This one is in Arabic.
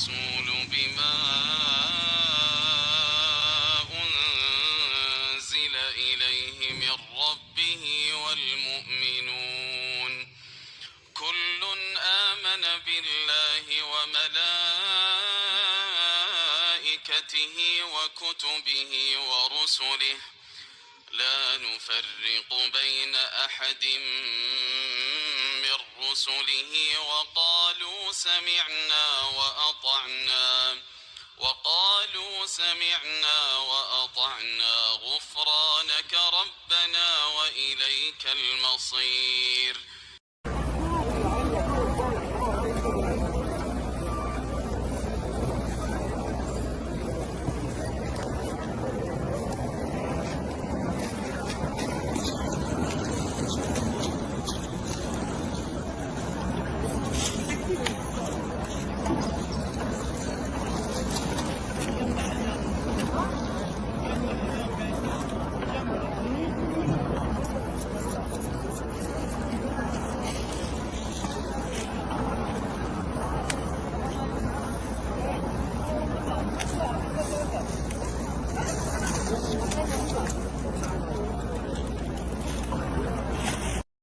الرسول بما أنزل إليه من ربه والمؤمنون كل آمن بالله وملائكته وكتبه ورسله لا نفرق بين أحد من رسله وقالوا سمعنا وأطعنا غفرانك ربنا وإليك المصير